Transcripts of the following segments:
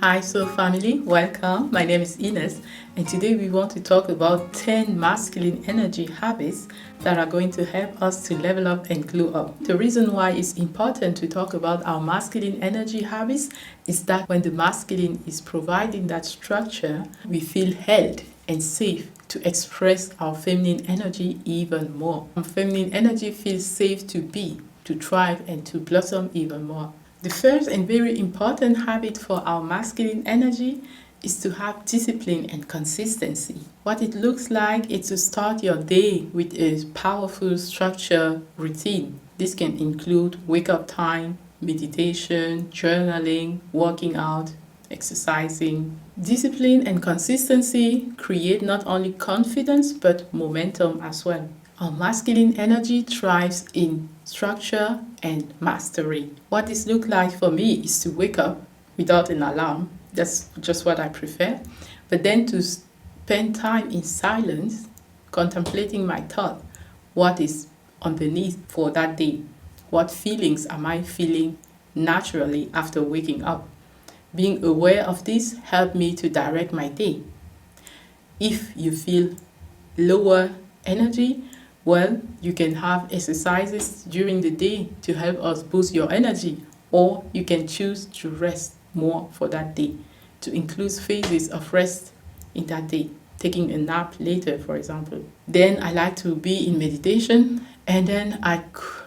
Hi, Soul family, welcome. My name is Inès, and today we want to talk about 10 masculine energy habits that are going to help us to level up and glow up. The reason why it's important to talk about our masculine energy habits is that when the masculine is providing that structure, we feel held and safe to express our feminine energy even more. Our feminine energy feels safe to be, to thrive, and to blossom even more. The first and very important habit for our masculine energy is to have discipline and consistency. What it looks like is to start your day with a powerful structure routine. This can include wake-up time, meditation, journaling, working out, exercising. Discipline and consistency create not only confidence but momentum as well. Our masculine energy thrives in structure and mastery. What this looks like for me is to wake up without an alarm. That's just what I prefer. But then to spend time in silence, contemplating my thought. What is underneath for that day? What feelings am I feeling naturally after waking up? Being aware of this helps me to direct my day. If you feel lower energy, well, you can have exercises during the day to help us boost your energy, or you can choose to rest more for that day, to include phases of rest in that day, taking a nap later, for example. Then I like to be in meditation, and then I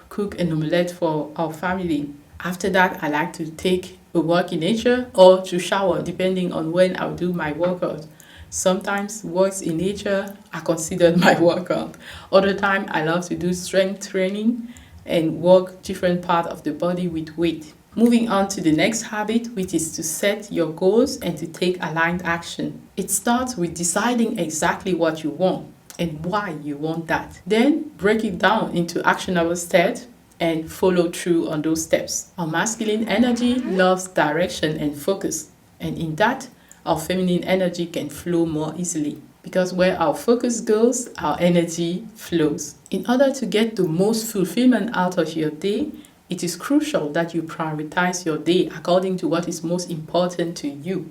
cook an omelette for our family. After that, I like to take a walk in nature or to shower, depending on when I'll do my workout. Sometimes walks in nature are considered my workout. Other time I love to do strength training and work different part of the body with weight. Moving on to the next habit, which is to set your goals and to take aligned action. It starts with deciding exactly what you want and why you want that. Then break it down into actionable steps and follow through on those steps. Our masculine energy loves direction and focus, and in that, our feminine energy can flow more easily, because where our focus goes, our energy flows. In order to get the most fulfillment out of your day, it is crucial that you prioritize your day according to what is most important to you.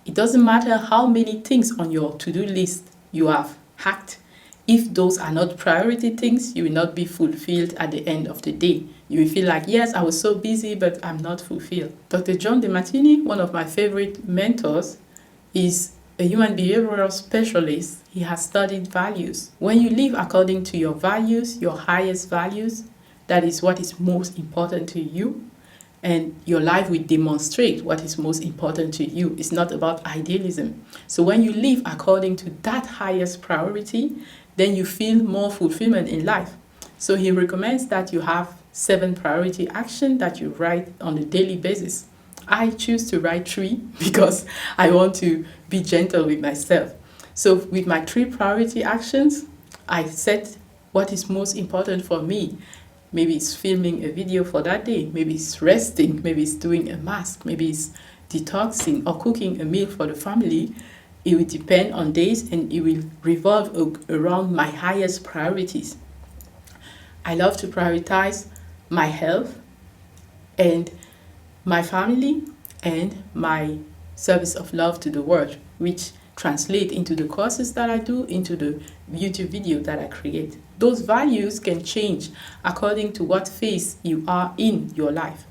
It doesn't matter how many things on your to-do list you have hacked. If those are not priority things, you will not be fulfilled at the end of the day. You will feel like, yes, I was so busy, but I'm not fulfilled. Dr. John DeMartini, one of my favorite mentors, is a human behavioral specialist. He has studied values. When you live according to your values, your highest values, that is what is most important to you, and your life will demonstrate what is most important to you. It's not about idealism. So when you live according to that highest priority, then you feel more fulfillment in life. So he recommends that you have 7 priority actions that you write on a daily basis. I choose to write 3 because I want to be gentle with myself. So with my 3 priority actions, I set what is most important for me. Maybe it's filming a video for that day. Maybe it's resting. Maybe it's doing a mask. Maybe it's detoxing or cooking a meal for the family. It will depend on days, and it will revolve around my highest priorities. I love to prioritize my health and my family and my service of love to the world, which translate into the courses that I do, into the YouTube video that I create. Those values can change according to what phase you are in your life.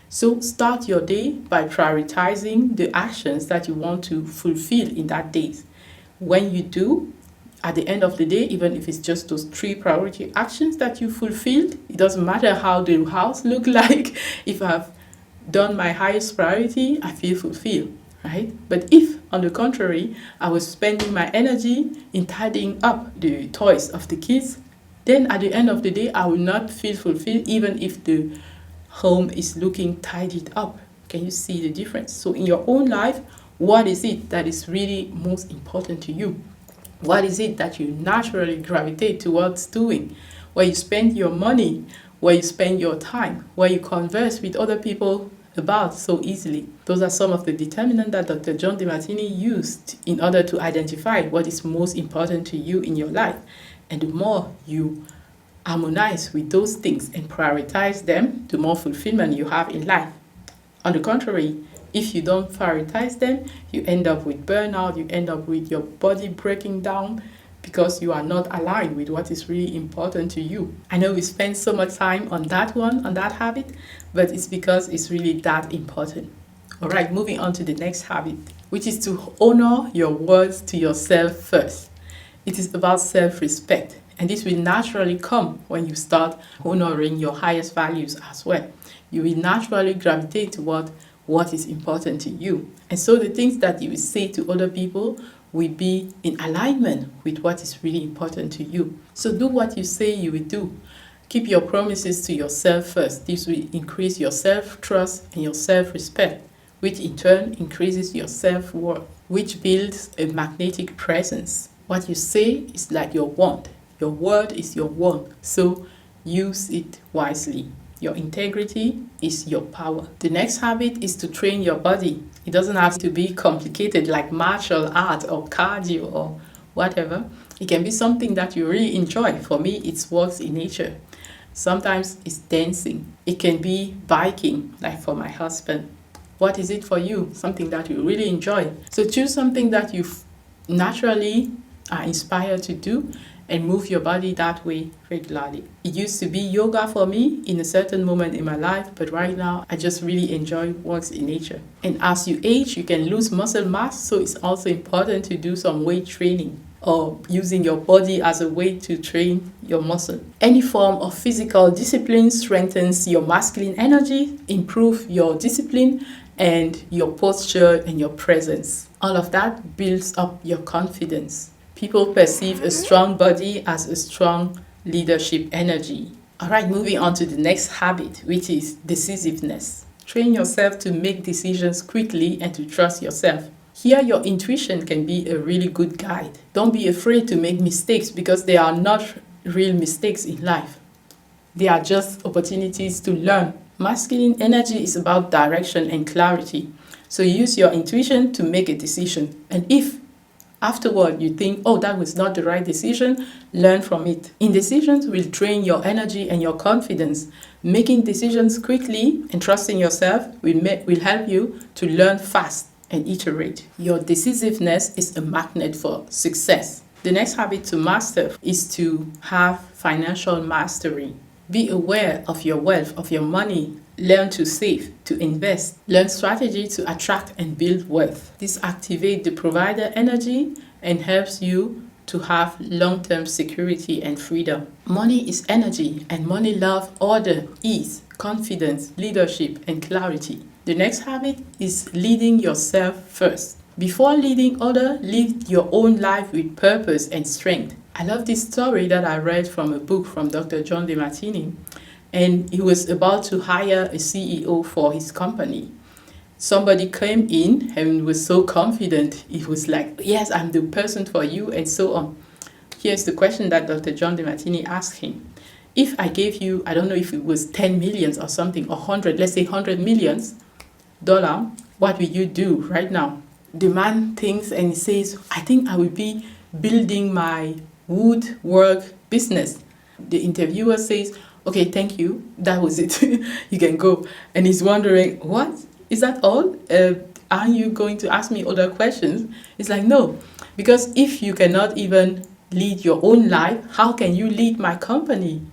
So start your day by prioritizing the actions that you want to fulfill in that day. When you do, at the end of the day, even if it's just those 3 priority actions that you fulfilled, it doesn't matter how the house look like. If I've done my highest priority, I feel fulfilled, right? But if, on the contrary, I was spending my energy in tidying up the toys of the kids, then at the end of the day, I will not feel fulfilled, even if the home is looking tidied up. Can you see the difference? So in your own life, what is it that is really most important to you? What is it that you naturally gravitate towards doing? Where you spend your money, where you spend your time, where you converse with other people about so easily. Those are some of the determinants that Dr. John DeMartini used in order to identify what is most important to you in your life. And the more you harmonize with those things and prioritize them, the more fulfillment you have in life. On the contrary, If you don't prioritize them, you end up with burnout, you end up with your body breaking down because you are not aligned with what is really important to you. I know we spend so much time on that habit, but it's because it's really that important. All right, moving on to the next habit, which is to honor your words to yourself first. It is about self-respect, and this will naturally come when you start honoring your highest values as well. You will naturally gravitate toward what is important to you. And so the things that you will say to other people will be in alignment with what is really important to you. So do what you say you will do. Keep your promises to yourself first. This will increase your self-trust and your self-respect, which in turn increases your self-worth, which builds a magnetic presence. What you say is like your wand. Your word is your wand. So use it wisely. Your integrity is your power. The next habit is to train your body. It doesn't have to be complicated like martial art or cardio or whatever. It can be something that you really enjoy. For me, it's walks in nature. Sometimes it's dancing. It can be biking, like for my husband. What is it for you? Something that you really enjoy. So choose something that you naturally are inspired to do and move your body that way regularly. It used to be yoga for me in a certain moment in my life, but right now I just really enjoy walks in nature. And as you age, you can lose muscle mass, so it's also important to do some weight training or using your body as a way to train your muscle. Any form of physical discipline strengthens your masculine energy, improve your discipline and your posture and your presence. All of that builds up your confidence. People perceive a strong body as a strong leadership energy. All right, moving on to the next habit, which is decisiveness. Train yourself to make decisions quickly and to trust yourself. Here, your intuition can be a really good guide. Don't be afraid to make mistakes because they are not real mistakes in life. They are just opportunities to learn. Masculine energy is about direction and clarity. So use your intuition to make a decision. And if afterward you think, oh, that was not the right decision, learn from it. Indecisions will drain your energy and your confidence. Making decisions quickly and trusting yourself will help you to learn fast and iterate. Your decisiveness is a magnet for success. The next habit to master is to have financial mastery. Be aware of your wealth, of your money. Learn to save, to invest. Learn strategy to attract and build wealth. This activates the provider energy and helps you to have long-term security and freedom. Money is energy, and money loves order, ease, confidence, leadership, and clarity. The next habit is leading yourself first. Before leading others, live your own life with purpose and strength. I love this story that I read from a book from Dr. John DeMartini, and he was about to hire a CEO for his company. Somebody came in and was so confident. He was like, yes, I'm the person for you, and so on. Here's the question that Dr. John DeMartini asked him. If I gave you, I don't know if it was 10 millions or something, or 100, let's say $100 million, what will you do right now? The man thinks and he says, I think I will be building my woodwork business. The interviewer says, okay, thank you. That was it. You can go. And he's wondering, what? Is that all? Aren't you going to ask me other questions? It's like, no. Because if you cannot even lead your own life, how can you lead my company?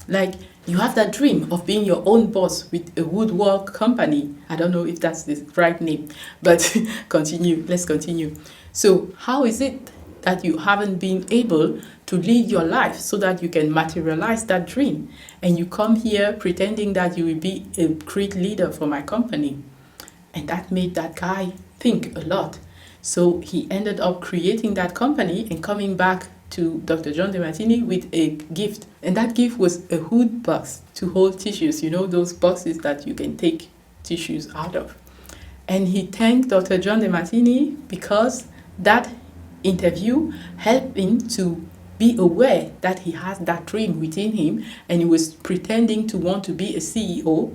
Like, you have that dream of being your own boss with a woodwork company. I don't know if that's the right name, but let's continue. So how is it that you haven't been able to lead your life so that you can materialize that dream? And you come here pretending that you will be a great leader for my company. And that made that guy think a lot. So he ended up creating that company and coming back to Dr. John DeMartini with a gift. And that gift was a hood box to hold tissues. You know, those boxes that you can take tissues out of. And he thanked Dr. John DeMartini because that interview helped him to be aware that he has that dream within him, and he was pretending to want to be a CEO,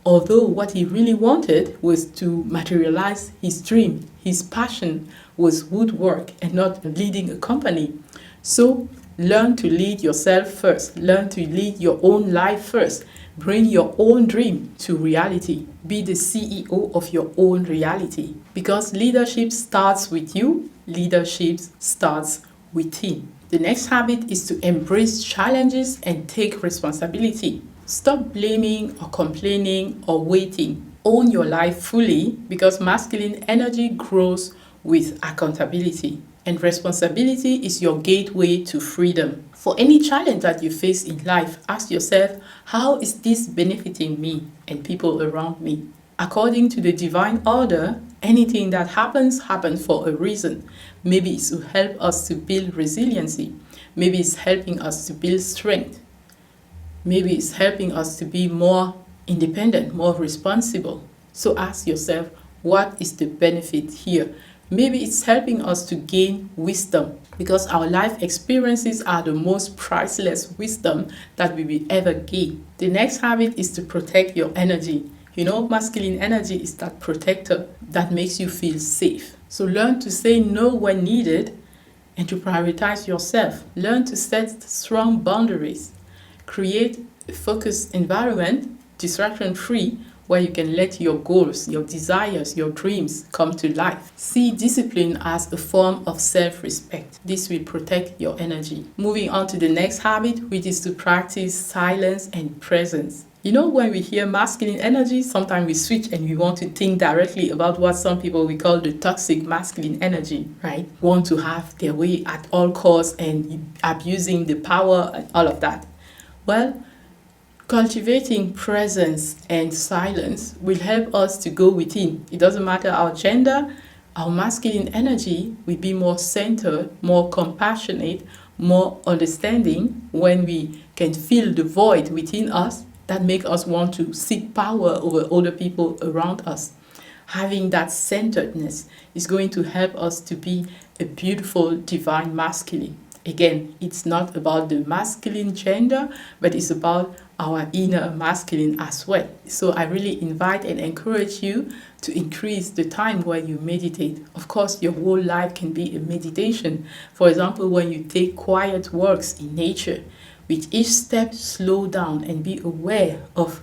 although what he really wanted was to materialize his dream. His passion was woodwork and not leading a company. So learn to lead yourself first. Learn to lead your own life first. Bring your own dream to reality. Be the CEO of your own reality. Because leadership starts with you, leadership starts within. The next habit is to embrace challenges and take responsibility. Stop blaming or complaining or waiting. Own your life fully, because masculine energy grows with accountability. And responsibility is your gateway to freedom. For any challenge that you face in life, ask yourself, how is this benefiting me and people around me? According to the divine order, anything that happens for a reason. Maybe it's to help us to build resiliency. Maybe it's helping us to build strength. Maybe it's helping us to be more independent, more responsible. So ask yourself, what is the benefit here? Maybe it's helping us to gain wisdom, because our life experiences are the most priceless wisdom that we will ever gain. The next habit is to protect your energy. You know, masculine energy is that protector that makes you feel safe. So learn to say no when needed and to prioritize yourself. Learn to set strong boundaries. Create a focused environment, distraction-free, where you can let your goals, your desires, your dreams come to life. See discipline as a form of self-respect. This will protect your energy. Moving on to the next habit, which is to practice silence and presence. You know, when we hear masculine energy, sometimes we switch and we want to think directly about what some people we call the toxic masculine energy, right? Want to have their way at all costs and abusing the power and all of that. Well, cultivating presence and silence will help us to go within. It doesn't matter our gender, our masculine energy will be more centered, more compassionate, more understanding when we can feel the void within us that make us want to seek power over other people around us. Having that centeredness is going to help us to be a beautiful divine masculine. Again, it's not about the masculine gender, but it's about our inner masculine as well. So I really invite and encourage you to increase the time where you meditate. Of course, your whole life can be a meditation. For example, when you take quiet walks in nature, with each step, slow down and be aware of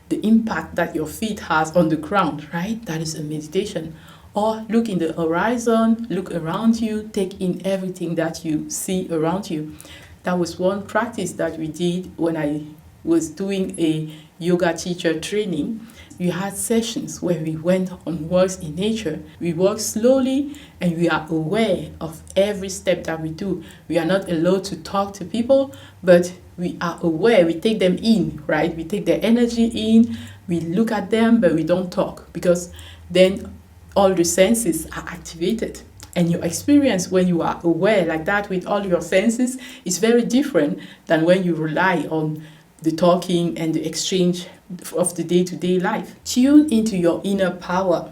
the impact that your feet has on the ground, right? That is a meditation. Or look in the horizon, look around you, take in everything that you see around you. That was one practice that we did when I was doing a yoga teacher training. We had sessions where we went on walks in nature. We walk slowly and we are aware of every step that we do. We are not allowed to talk to people, but we are aware. We take them in, right? We take their energy in, we look at them, but we don't talk, because then all the senses are activated. And your experience when you are aware like that with all your senses is very different than when you rely on the talking and the exchange of the day-to-day life. Tune into your inner power,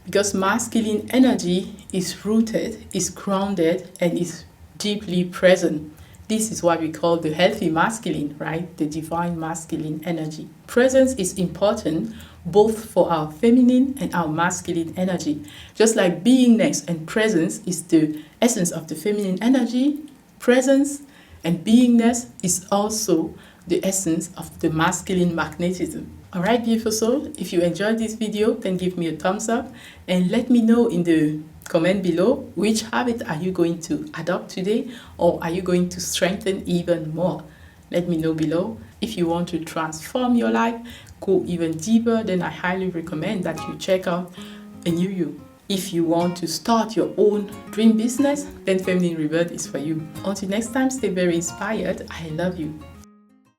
because masculine energy is rooted, is grounded, and is deeply present. This is what we call the healthy masculine, right? The divine masculine energy. Presence is important both for our feminine and our masculine energy. Just like beingness and presence is the essence of the feminine energy, presence and beingness is also the essence of the masculine magnetism. Alright, beautiful soul, if you enjoyed this video, then give me a thumbs up and let me know in the comment below which habit are you going to adopt today, or are you going to strengthen even more. Let me know below. If you want to transform your life, go even deeper, then I highly recommend that you check out A New You. If you want to start your own dream business, then Feminine Rebirth is for you. Until next time, stay very inspired. I love you.